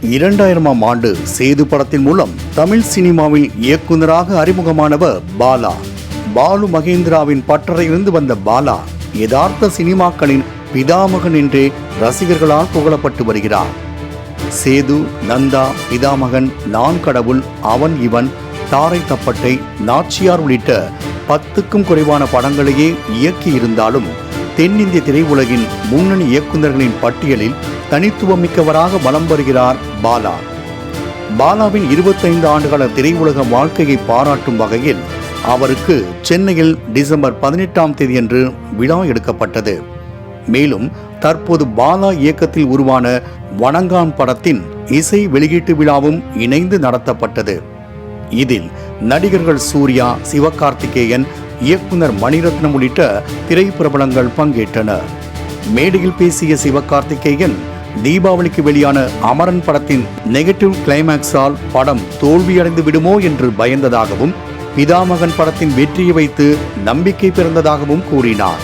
2000ஆம் ஆண்டு சேது படத்தின் மூலம் தமிழ் சினிமாவில் இயக்குநராக அறிமுகமானவர் பாலா. பாலு மகேந்திராவின் பட்டறையிலிருந்து வந்த பாலா யதார்த்த சினிமாக்களின் பிதாமகன் என்றே ரசிகர்களால் புகழப்பட்டு வருகிறார். சேது, நந்தா, பிதாமகன், நான் கடவுள், அவன் இவன், தாரை தப்பட்டை, நாச்சியார் உள்ளிட்ட 10க்கும் குறைவான படங்களையே இயக்கி இருந்தாலும் தென்னிந்திய திரையுலகின் முன்னணி இயக்குநர்களின் பட்டியலில் தனித்துவமிக்கவராக வலம் வருகிறார் பாலா. பாலாவின் 25 ஆண்டுகால திரையுலக வாழ்க்கையை பாராட்டும் வகையில் அவருக்கு சென்னையில் டிசம்பர் 18ஆம் தேதியன்று விழா எடுக்கப்பட்டது. மேலும் தற்போது பாலா இயக்கத்தில் உருவான வணங்கான் படத்தின் இசை வெளியீட்டு விழாவும் இணைந்து நடத்தப்பட்டது. இதில் நடிகர்கள் சூர்யா, சிவகார்த்திகேயன், இயக்குனர் மணிரத்னம் உள்ளிட்ட திரைப்பிரபலங்கள் பங்கேற்றனர். மேடையில் பேசிய சிவகார்த்திகேயன், தீபாவளிக்கு வெளியான அமரன் படத்தின் நெகட்டிவ் கிளைமேக்ஸால் படம் தோல்வியடைந்து விடுமோ என்று பயந்ததாகவும், பிதாமகன் படத்தின் வெற்றியை வைத்து நம்பிக்கை பிறந்ததாகவும் கூறினார்.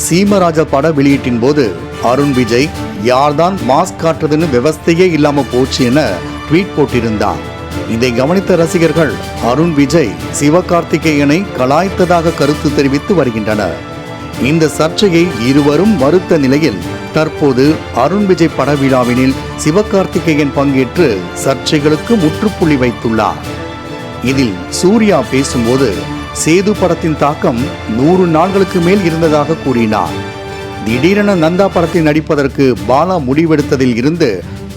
சீமராஜா பட வெளியீட்டின் போது அருண் விஜய் யார்தான் மாஸ்க் காட்டுறதுன்னு விவஸ்தையே இல்லாம போச்சு என ட்வீட் போட்டிருந்தார். இதை கவனித்த ரசிகர்கள் அருண் விஜய் சிவகார்த்திகேயனை கலாய்த்ததாக கருத்து தெரிவித்து வருகின்றனர். இந்த சர்ச்சையை இருவரும் மறுத்த நிலையில் தற்போது அருண் விஜய் பட விழாவினில் சிவகார்த்திகேயன் பங்கேற்று சர்ச்சைகளுக்கு முற்றுப்புள்ளி வைத்துள்ளார். இதில் சூர்யா பேசும்போது சேது படத்தின் தாக்கம் 100 நாட்களுக்கு மேல் இருந்ததாக கூறினார். திடீரென நந்தா படத்தில் நடிப்பதற்கு பாலா முடிவெடுத்ததில் இருந்து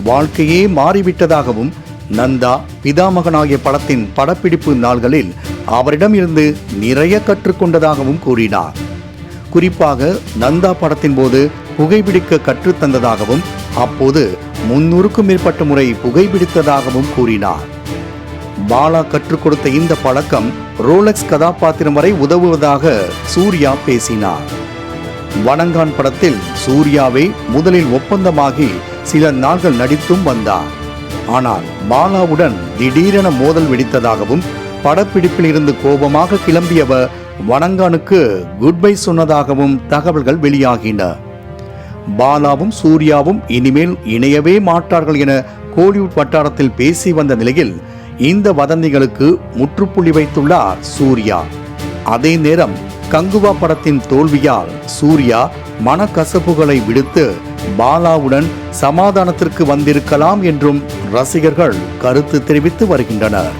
வாழ்க்கையே மாறிவிட்டதாகவும், நந்தா, பிதாமகன் ஆகிய படத்தின் படப்பிடிப்பு நாள்களில் அவரிடம் இருந்து நிறைய கற்றுக்கொண்டதாகவும் கூறினார். குறிப்பாக நந்தா படத்தின் போது புகைப்பிடிக்க கற்றுத்தந்ததாகவும், அப்போது 300க்கும் மேற்பட்ட முறை புகைப்பிடித்ததாகவும் கூறினார். பாலா கற்றுக் கொடுத்த இந்த பழக்கம் ரோலெக்ஸ் கதாபாத்திரம் வரை உதவுவதாக சூர்யா பேசினார். வணங்கான் படத்தில் சூர்யாவை முதலில் ஒப்பந்தமாகி சில நாட்கள் நடித்தும் வந்தார். ஆனால் பாலாவுடன் திடீரென மோதல் வெடித்ததாகவும், படப்பிடிப்பில் இருந்து கோபமாக கிளம்பியவர் வணங்கானுக்கு குட் பை சொன்னதாகவும் தகவல்கள் வெளியாகின. பாலாவும் சூர்யாவும் இனிமேல் இணையவே மாட்டார்கள் என கோலிவுட் வட்டாரத்தில் பேசி வந்த நிலையில் இந்த வதந்திகளுக்கு முற்றுப்புள்ளி வைத்துள்ளார் சூர்யா. அதே நேரம் கங்குவா படத்தின் தோல்வியால் சூர்யா மனக்கசப்புகளை விடுத்து பாலாவுடன் சமாதானத்திற்கு வந்திருக்கலாம் என்றும் ரசிகர்கள் கருத்து தெரிவித்து வருகின்றனர்.